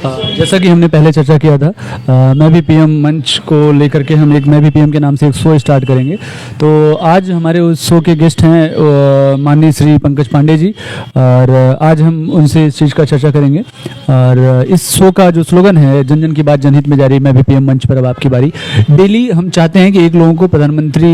जैसा कि हमने पहले चर्चा किया था, मैं भी पीएम मंच को लेकर के हम एक मैं भी पीएम के नाम से एक शो स्टार्ट करेंगे। तो आज हमारे उस शो के गेस्ट हैं माननीय श्री पंकज पांडे जी, और आज हम उनसे इस चीज़ का चर्चा करेंगे। और इस शो का जो स्लोगन है, जन जन की बात जनहित में जारी, मैं भी पीएम मंच पर अब आपकी बारी। डेली हम चाहते हैं कि एक लोगों को प्रधानमंत्री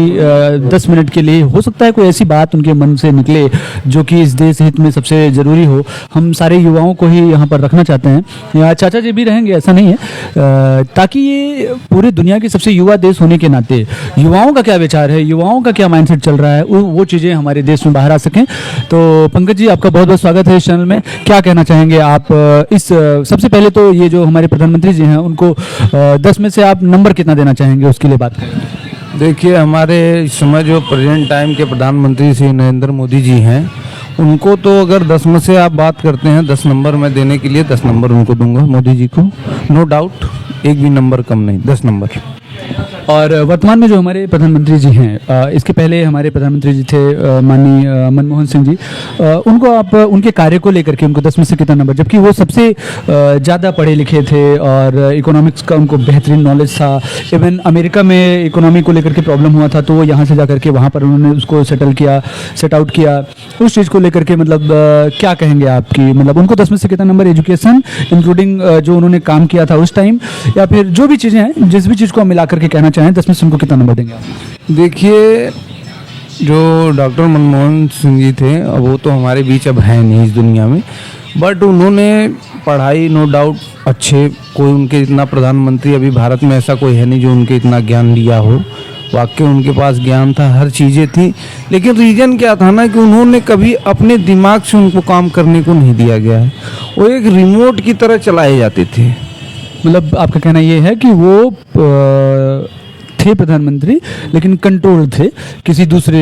10 मिनट के लिए, हो सकता है कोई ऐसी बात उनके मन से निकले जो कि इस देश हित में सबसे ज़रूरी हो, हम सारे युवाओं को ही यहाँ पर रखना चाहते हैं। चाचा जी भी रहेंगे, ऐसा नहीं है, ताकि ये पूरी दुनिया की सबसे युवा देश होने के नाते युवाओं का क्या विचार है, युवाओं का क्या माइंडसेट चल रहा है, वो चीज़ें हमारे देश में बाहर आ सकें। तो पंकज जी, आपका बहुत बहुत स्वागत है इस चैनल में। क्या कहना चाहेंगे आप इस सबसे पहले तो ये जो हमारे प्रधानमंत्री जी हैं उनको 10 में से आप नंबर कितना देना चाहेंगे, उसके लिए बात करें। देखिए, हमारे इस समय जो प्रेजेंट टाइम के प्रधानमंत्री श्री नरेंद्र मोदी जी हैं, उनको तो अगर 10 में से आप बात करते हैं, 10 नंबर मैं देने के लिए 10 नंबर उनको दूंगा, मोदी जी को, नो डाउट, एक भी नंबर कम नहीं, 10 नंबर। और वर्तमान में जो हमारे प्रधानमंत्री जी हैं, इसके पहले हमारे प्रधानमंत्री जी थे माननीय मनमोहन सिंह जी, उनको आप उनके कार्य को लेकर के उनको 10 में से कितना नंबर, जबकि वो सबसे ज़्यादा पढ़े लिखे थे और इकोनॉमिक्स का उनको बेहतरीन नॉलेज था। इवन अमेरिका में इकोनॉमी को लेकर के प्रॉब्लम हुआ था, तो वो यहाँ से जा करके वहाँ पर उन्होंने उसको सेट आउट किया। उस चीज़ को लेकर के मतलब क्या कहेंगे आपकी, मतलब उनको 10 में से कितना नंबर, एजुकेशन इंक्लूडिंग जो उन्होंने काम किया था उस टाइम, या फिर जो भी चीज़ें हैं, जिस भी चीज़ को हम मिला करके कहना चाहें, 10 में से उनको कितना नंबर देंगे आप? देखिए, जो डॉक्टर मनमोहन सिंह जी थे, वो तो हमारे बीच अब हैं नहीं इस दुनिया में, बट उन्होंने पढ़ाई नो डाउट अच्छे, कोई उनके इतना प्रधानमंत्री अभी भारत में ऐसा कोई है नहीं जो उनके इतना ज्ञान लिया हो। वाकई उनके पास ज्ञान था, हर चीज़ें थी, लेकिन रीज़न क्या था ना कि उन्होंने कभी अपने दिमाग से उनको काम करने को नहीं दिया गया है, वो एक रिमोट की तरह चलाए जाते थे। मतलब आपका कहना ये है कि वो थे प्रधानमंत्री लेकिन कंट्रोल थे किसी दूसरे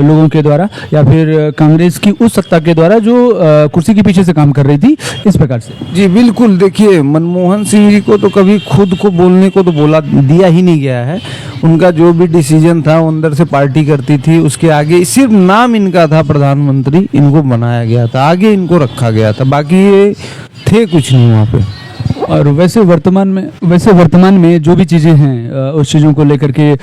लोगों के द्वारा, या फिर कांग्रेस की उस सत्ता के द्वारा जो कुर्सी के पीछे से काम कर रही थी, इस प्रकार से। जी बिल्कुल, देखिए मनमोहन सिंह जी को तो कभी खुद को बोलने को तो बोला दिया ही नहीं गया है। उनका जो भी डिसीजन था वो अंदर से पार्टी करती थी, उसके आगे सिर्फ नाम इनका था प्रधानमंत्री, इनको बनाया गया था, आगे इनको रखा गया था, बाकी ये थे कुछ नहीं वहाँ पे। और वैसे वर्तमान में जो भी चीज़ें हैं, उस चीज़ों को लेकर के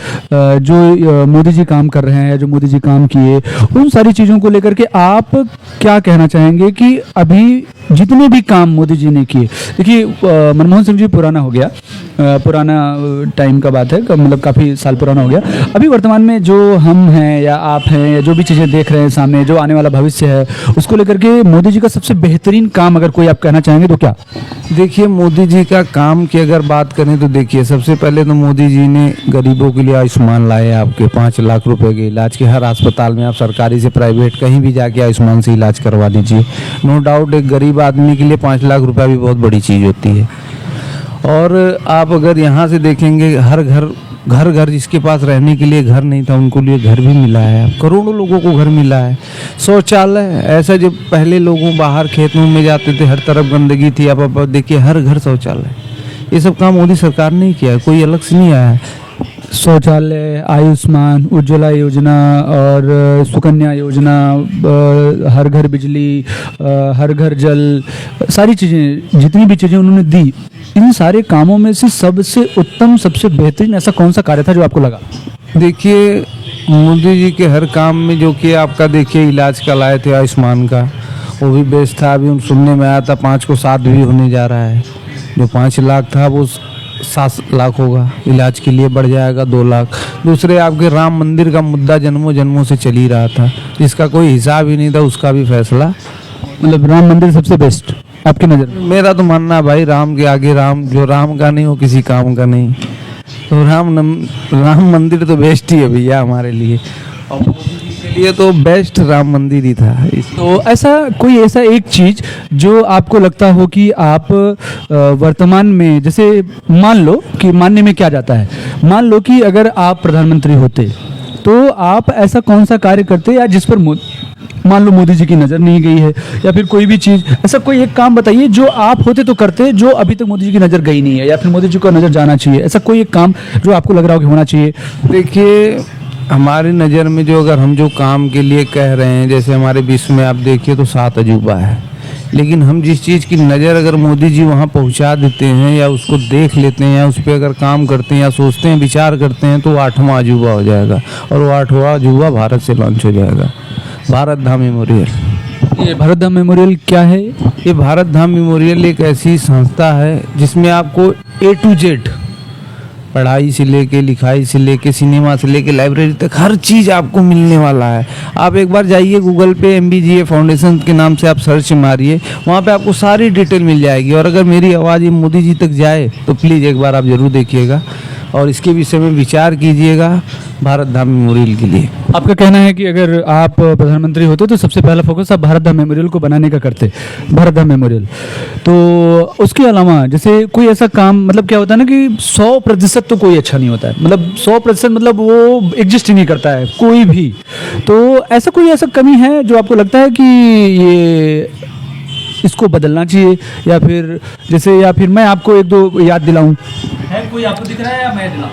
जो मोदी जी काम कर रहे हैं या जो मोदी जी काम किए, उन सारी चीज़ों को लेकर के आप क्या कहना चाहेंगे कि अभी जितने भी काम मोदी जी ने किए, देखिए मनमोहन सिंह जी पुराना हो गया, पुराना टाइम का बात है, मतलब काफ़ी साल पुराना हो गया। अभी वर्तमान में जो हम हैं या आप हैं या जो भी चीज़ें देख रहे हैं सामने, जो आने वाला भविष्य है, उसको लेकर के मोदी जी का सबसे बेहतरीन काम अगर कोई आप कहना चाहेंगे तो क्या? देखिए, मोदी जी का काम की अगर बात करें तो देखिए, सबसे पहले तो मोदी जी ने गरीबों के लिए आयुष्मान लाए, आपके 5 लाख रुपए के इलाज के, हर अस्पताल में आप सरकारी से प्राइवेट कहीं भी जाके आयुष्मान से इलाज करवा लीजिए। नो डाउट एक गरीब आदमी के लिए 5 लाख रुपया भी बहुत बड़ी चीज़ होती है। और आप अगर यहाँ से देखेंगे, हर घर जिसके पास रहने के लिए घर नहीं था, उनको लिए घर भी मिला है, करोड़ों लोगों को घर मिला है। शौचालय, ऐसा जब पहले लोगों बाहर खेतों में जाते थे, हर तरफ गंदगी थी, आप देखिए हर घर शौचालय, ये सब काम मोदी सरकार ने किया है, कोई अलग से नहीं आया है। शौचालय, आयुष्मान, उज्ज्वला योजना और सुकन्या योजना, हर घर बिजली, हर घर जल, सारी चीज़ें, जितनी भी चीज़ें उन्होंने दी, इन सारे कामों में से सबसे उत्तम, सबसे बेहतरीन ऐसा कौन सा कार्य था जो आपको लगा? देखिए, मोदी जी के हर काम में जो कि आपका देखिए इलाज का लाए थे आयुष्मान का, वो भी बेस्ट था। अभी सुनने में आया था 5 को 7 भी होने जा रहा है, जो 5 लाख था वो 7 लाख होगा, इलाज के लिए बढ़ जाएगा 2 लाख। दूसरे आपके राम मंदिर का मुद्दा जन्मों जन्मों से चल ही रहा था, जिसका कोई हिसाब ही नहीं था, उसका भी फैसला, मतलब राम मंदिर सबसे बेस्ट आपकी नज़र में? मेरा तो मानना है भाई, राम के आगे राम, जो राम का नहीं वो किसी काम का नहीं, तो राम मंदिर तो बेस्ट ही है भैया हमारे लिए, और मोदी जी के लिए तो बेस्ट राम मंदिर ही था। तो ऐसा एक चीज़ जो आपको लगता हो कि आप वर्तमान में, जैसे मान लो कि मानने में क्या जाता है, मान लो कि अगर आप प्रधानमंत्री होते तो आप ऐसा कौन सा कार्य करते, या जिस पर मान लो मोदी जी की नज़र नहीं गई है, या फिर कोई भी चीज़, ऐसा कोई एक काम बताइए जो आप होते तो करते, जो अभी तक मोदी जी की नज़र गई नहीं है, या फिर मोदी जी को नज़र जाना चाहिए, ऐसा कोई एक काम जो आपको लग रहा हो कि होना चाहिए। देखिए, हमारी नज़र में जो अगर हम जो काम के लिए कह रहे हैं, जैसे हमारे विश्व में आप देखिए तो 7 अजूबा है, लेकिन हम जिस चीज़ की नज़र अगर मोदी जी वहाँ पहुँचा देते हैं या उसको देख लेते हैं या उस पर अगर काम करते हैं या सोचते हैं विचार करते हैं तो वो 8वां अजूबा हो जाएगा और वो 8वां अजूबा भारत से लॉन्च हो जाएगा। भारत धाम मेमोरियल। ये भारत धाम मेमोरियल क्या है? ये भारत धाम मेमोरियल एक ऐसी संस्था है जिसमें आपको A to Z, पढ़ाई से लेके, लिखाई से लेके, सिनेमा से लेके, लाइब्रेरी तक हर चीज़ आपको मिलने वाला है। आप एक बार जाइए गूगल पे MBGA फाउंडेशन के नाम से आप सर्च मारिए, वहाँ पे आपको सारी डिटेल मिल जाएगी। और अगर मेरी आवाज़ ये मोदी जी तक जाए तो प्लीज़ एक बार आप ज़रूर देखिएगा और इसके विषय में विचार कीजिएगा भारत धाम मेमोरियल के लिए। आपका कहना है कि अगर आप प्रधानमंत्री होते तो सबसे पहला फोकस आप भारत धाम मेमोरियल को बनाने का करते, भारत धाम मेमोरियल। तो उसके अलावा जैसे कोई ऐसा काम, मतलब क्या होता है ना कि 100% तो कोई अच्छा नहीं होता है, मतलब 100% मतलब वो एग्जिस्ट ही नहीं करता है कोई भी। तो ऐसा कोई ऐसा कमी है जो आपको लगता है कि ये इसको बदलना चाहिए, या फिर जैसे, या फिर मैं आपको एक दो याद दिलाऊं, है कोई आपको दिख रहा है या मैं दिलाऊं?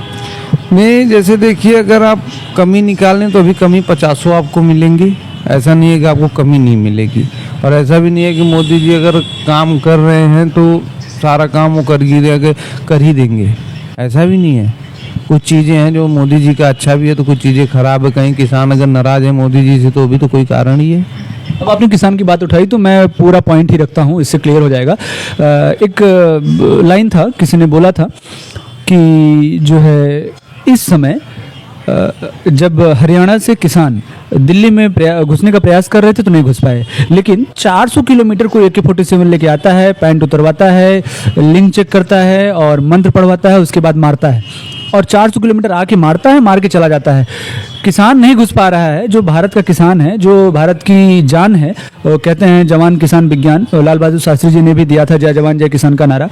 नहीं, जैसे देखिए अगर आप कमी निकालें तो अभी कमी 50 आपको मिलेंगी। ऐसा नहीं है कि आपको कमी नहीं मिलेगी, और ऐसा भी नहीं है कि मोदी जी अगर काम कर रहे हैं तो सारा काम वो कर ही देंगे, ऐसा भी नहीं है। कुछ चीज़ें हैं जो मोदी जी का अच्छा भी है तो कुछ चीज़ें खराब है। कहीं किसान अगर नाराज़ है मोदी जी से तो भी तो कोई कारण ही है। अब आपने किसान की बात उठाई तो मैं पूरा पॉइंट ही रखता हूँ, इससे क्लियर हो जाएगा। एक लाइन था, किसी ने बोला था कि जो है इस समय जब हरियाणा से किसान दिल्ली में घुसने का प्रयास कर रहे थे तो नहीं घुस पाए, लेकिन 400 किलोमीटर को AK-47 लेके आता है, पैंट उतरवाता है, लिंक चेक करता है और मंत्र पढ़वाता है, उसके बाद मारता है। और 400 किलोमीटर आके मारता है, मार के चला जाता है। किसान नहीं घुस पा रहा है, जो भारत का किसान है, जो भारत की जान है। कहते हैं जवान किसान विज्ञान, लाल बहादुर शास्त्री जी ने भी दिया था जय जवान जय किसान का नारा।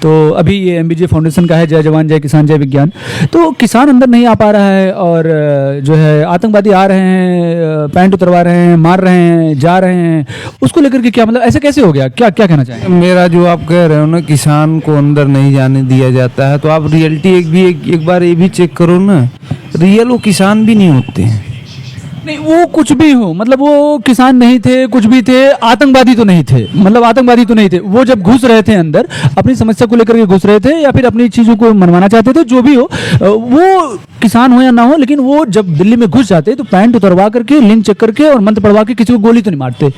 तो अभी ये MBGA फाउंडेशन का है जय जवान जय किसान जय विज्ञान। तो किसान अंदर नहीं आ पा रहा है और जो है आतंकवादी आ रहे हैं, पैंट उतरवा रहे हैं, मार रहे हैं, जा रहे हैं, उसको लेकर के क्या मतलब ऐसे कैसे हो गया? क्या क्या कहना चाहेंगे? मेरा जो आप कह रहे हो ना किसान को अंदर नहीं जाने दिया जाता है, तो आप रियलिटी एक बार ये भी चेक करो ना, रियल वो किसान भी नहीं होते हैं। नहीं, वो कुछ भी हो, मतलब वो किसान नहीं थे, कुछ भी थे, आतंकवादी तो नहीं थे, मतलब आतंकवादी तो नहीं थे। वो जब घुस रहे थे अंदर अपनी समस्या को लेकर के घुस रहे थे या फिर अपनी चीज़ों को मनवाना चाहते थे, जो भी हो, वो किसान हो या ना हो, लेकिन वो जब दिल्ली में घुस जाते तो पैंट उतरवा करके, लिंक चेक करके और मंत्र पढ़वा के किसी को गोली तो नहीं मारते।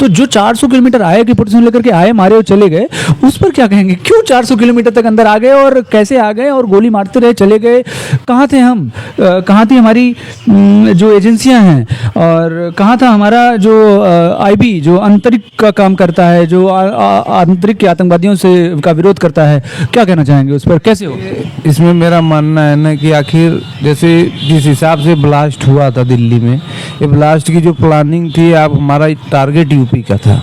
तो जो 400 किलोमीटर आए कि पोजीशन लेकर के आए, मारे और चले गए, उस पर क्या कहेंगे? क्यों 400 किलोमीटर तक अंदर आ गए और कैसे आ गए और गोली मारते रहे, चले गए? कहाँ थे हम? कहाँ थी हमारी जो एजेंसियां हैं, और कहाँ था हमारा जो IB जो अंतरिक्ष का काम करता है, जो अंतरिक्ष के आतंकवादियों से का विरोध करता है? क्या कहना चाहेंगे उस पर, कैसे हो? इसमें मेरा मानना है ना कि आखिर जैसे जिस हिसाब से ब्लास्ट हुआ था दिल्ली में, ये ब्लास्ट की जो प्लानिंग थी, आप हमारा टारगेट यूपी का था।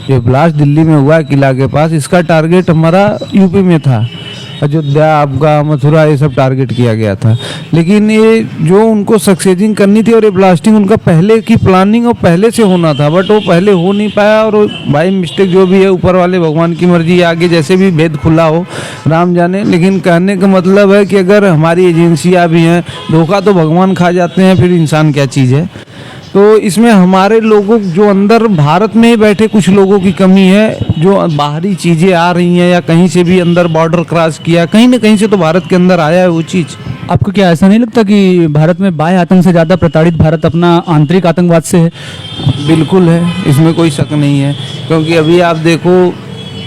ये ब्लास्ट दिल्ली में हुआ किला के पास, इसका टारगेट हमारा यूपी में था। अयोध्या, आपका मथुरा, ये सब टारगेट किया गया था। लेकिन ये जो उनको सक्सेसिंग करनी थी और ये ब्लास्टिंग उनका पहले की प्लानिंग और पहले से होना था, बट वो पहले हो नहीं पाया। और बाई मिस्टेक जो भी है, ऊपर वाले भगवान की मर्जी, आगे जैसे भी भेद खुला हो राम जाने। लेकिन कहने का मतलब है कि अगर हमारी एजेंसियाँ भी हैं, धोखा तो भगवान खा जाते हैं, फिर इंसान क्या चीज़ है। तो इसमें हमारे लोगों जो अंदर भारत में ही बैठे कुछ लोगों की कमी है, जो बाहरी चीज़ें आ रही हैं या कहीं से भी अंदर बॉर्डर क्रॉस किया, कहीं ना कहीं से तो भारत के अंदर आया है वो चीज़। आपको क्या ऐसा नहीं लगता कि भारत में बाह्य आतंक से ज़्यादा प्रताड़ित भारत अपना आंतरिक आतंकवाद से है? बिल्कुल है, इसमें कोई शक नहीं है। क्योंकि अभी आप देखो,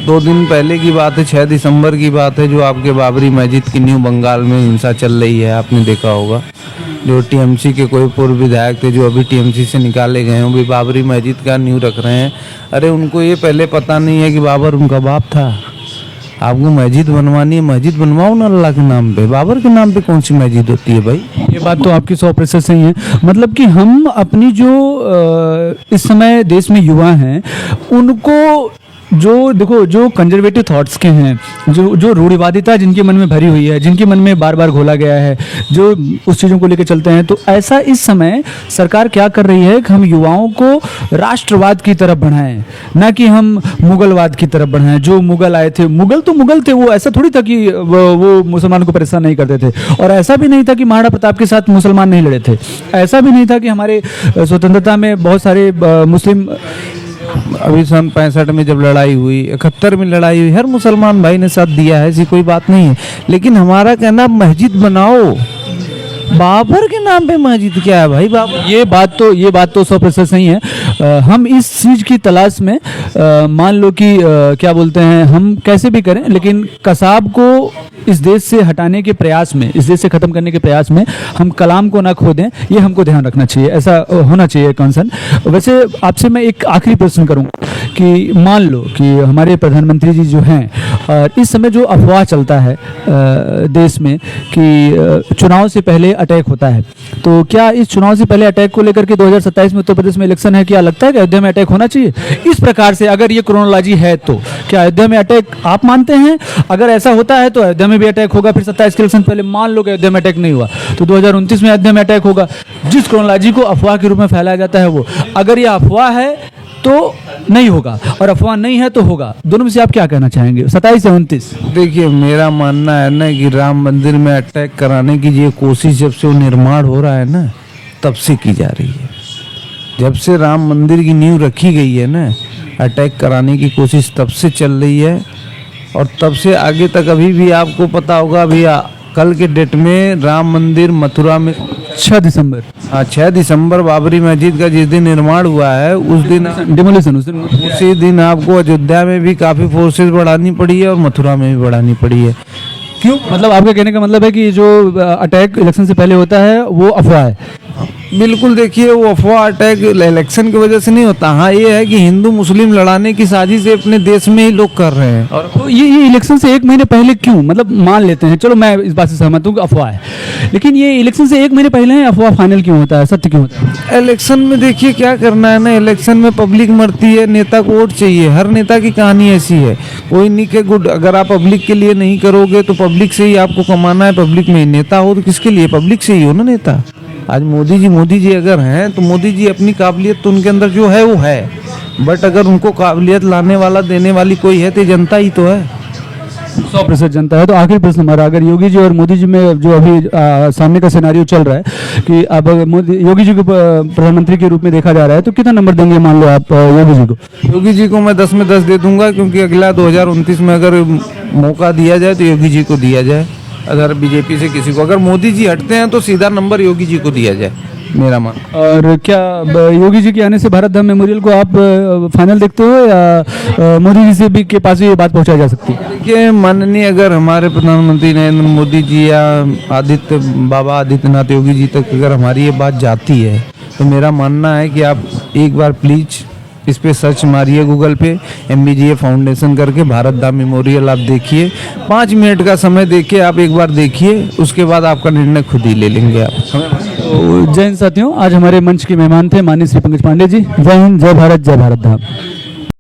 2 दिन पहले की बात है, 6 दिसंबर की बात है, जो आपके बाबरी मस्जिद की न्यू बंगाल में हिंसा चल रही है, आपने देखा होगा। जो TMC के कोई पूर्व विधायक थे जो अभी TMC से निकाले गए हैं, वो भी बाबरी मस्जिद का न्यू रख रहे हैं। अरे उनको ये पहले पता नहीं है कि बाबर उनका बाप था। आपको मस्जिद बनवानी है, मस्जिद बनवाओ ना अल्लाह के नाम पे, बाबर के नाम पे कौन सी मस्जिद होती है भाई? ये बात तो आपकी 100% सही है। मतलब कि हम अपनी जो इस समय देश में युवा हैं, उनको जो देखो, जो कंजर्वेटिव थॉट्स के हैं, जो रूढ़िवादिता जिनके मन में भरी हुई है, जिनके मन में बार बार घोला गया है, जो उस चीज़ों को लेकर चलते हैं, तो ऐसा इस समय सरकार क्या कर रही है कि हम युवाओं को राष्ट्रवाद की तरफ बढ़ाएं, ना कि हम मुगलवाद की तरफ बढ़ाएं। जो मुगल आए थे, मुगल तो मुगल थे, वो ऐसा थोड़ी था कि वो मुसलमानों को परेशान नहीं करते थे, और ऐसा भी नहीं था कि महाराणा प्रताप के साथ मुसलमान नहीं लड़े थे, ऐसा भी नहीं था कि हमारे स्वतंत्रता में बहुत सारे मुस्लिम अभी सन 65 में जब लड़ाई हुई, 71 में लड़ाई हुई, हर मुसलमान भाई ने साथ दिया है, ऐसी कोई बात नहीं है। लेकिन हमारा कहना मस्जिद बनाओ, बाबर के नाम पे मस्जिद क्या है भाई? बाबर ये बात तो 100% सही है। हम इस चीज़ की तलाश में मान लो कि क्या बोलते हैं, हम कैसे भी करें, लेकिन कसाब को इस देश से हटाने के प्रयास में, इस देश से ख़त्म करने के प्रयास में हम कलाम को ना खो दें, ये हमको ध्यान रखना चाहिए, ऐसा होना चाहिए कंसर्न। वैसे आपसे मैं एक आखिरी प्रश्न करूँगा कि मान लो कि हमारे प्रधानमंत्री जी जो हैं, और इस समय जो अफवाह चलता है देश में कि चुनाव से पहले अटैक होता है, तो क्या इस चुनाव से पहले अटैक को लेकर के 2027 में उत्तर प्रदेश में इलेक्शन है, क्या लगता है कि अयोध्या में अटैक होना चाहिए? इस प्रकार से अगर ये क्रोनोलॉजी है तो क्या अयोध्या में अटैक आप मानते हैं? अगर ऐसा होता है तो अयोध्या में भी अटैक होगा, फिर 27 के इलेक्शन पहले मान लो कि अयोध्या में अटैक नहीं हुआ तो 2029 में अयोध्या में अटैक होगा। जिस क्रोनोलॉजी को अफवाह के रूप में फैलाया जाता है वो, अगर ये अफवाह है तो नहीं होगा और अफवाह नहीं है तो होगा, दोनों में से आप क्या कहना चाहेंगे? 27 या 29? देखिए, मेरा मानना है ना कि राम मंदिर में अटैक कराने की ये कोशिश जब से वो निर्माण हो रहा है ना, तब से की जा रही है। जब से राम मंदिर की नींव रखी गई है ना, अटैक कराने की कोशिश तब से चल रही है और तब से आगे तक। अभी भी आपको पता होगा, अभी कल के डेट में राम मंदिर मथुरा में 6 दिसंबर, 6 दिसंबर बाबरी मस्जिद का जिस दिन निर्माण हुआ है, उस दिन डिमोलिशन, उसी दिन आपको अयोध्या में भी काफ़ी फोर्सेस बढ़ानी पड़ी है और मथुरा में भी बढ़ानी पड़ी है। क्यों? मतलब आपके कहने का मतलब है कि जो अटैक इलेक्शन से पहले होता है वो अफवाह है? बिल्कुल, देखिए, वो अफवाह अटैक इलेक्शन की वजह से नहीं होता। हाँ, ये है कि हिंदू मुस्लिम लड़ाने की साजिश अपने देश में ही लोग कर रहे हैं। और तो ये इलेक्शन से 1 महीने पहले क्यों? मतलब मान लेते हैं, चलो मैं इस बात से सहमत हूँ कि अफवाह है, लेकिन ये इलेक्शन से 1 महीने पहले है, अफवाह फाइनल क्यों होता है, सत्य क्यों होता है? इलेक्शन में देखिए क्या करना है ना, इलेक्शन में पब्लिक मरती है, नेता को वोट चाहिए। हर नेता की कहानी ऐसी है, कोई नहीं के गुड। अगर आप पब्लिक के लिए नहीं करोगे तो पब्लिक से ही आपको कमाना है, पब्लिक में ही नेता हो तो किसके लिए? पब्लिक से ही हो ना नेता। आज मोदी जी अगर हैं तो मोदी जी अपनी काबिलियत तो उनके अंदर जो है वो है, बट अगर उनको काबिलियत लाने वाला देने वाली कोई है तो जनता ही तो है। 100% जनता है। तो आखिरी प्रश्न हमारा, अगर योगी जी और मोदी जी में जो अभी सामने का सिनेरियो चल रहा है कि अब योगी जी को प्रधानमंत्री के रूप में देखा जा रहा है, तो कितना नंबर देंगे मान लो आप योगी जी को? योगी जी को मैं 10 में 10 दे दूंगा, क्योंकि अगला 2029 में अगर मौका दिया जाए तो योगी जी को दिया जाए। अगर बीजेपी से किसी को, अगर मोदी जी हटते हैं तो सीधा नंबर योगी जी को दिया जाए, मेरा मान। और क्या योगी जी के आने से भारत धाम मेमोरियल को आप फाइनल देखते हो या मोदी जी से भी के पास भी ये बात पहुंचाई जा सकती है? देखिए, माननीय अगर हमारे प्रधानमंत्री नरेंद्र मोदी जी या बाबा आदित्यनाथ योगी जी तक अगर हमारी ये बात जाती है तो मेरा मानना है कि आप एक बार प्लीज इस पे सर्च मारिए गूगल पे, MBGA फाउंडेशन करके भारत धाम मेमोरियल आप देखिए। 5 मिनट का समय देखिए, आप एक बार देखिए, उसके बाद आपका निर्णय खुद ही ले लेंगे आप। तो जय हिंद साथियों, आज हमारे मंच के मेहमान थे माननीय श्री पंकज पांडे जी। जय हिंद, जय भारत, जय भारत धाम।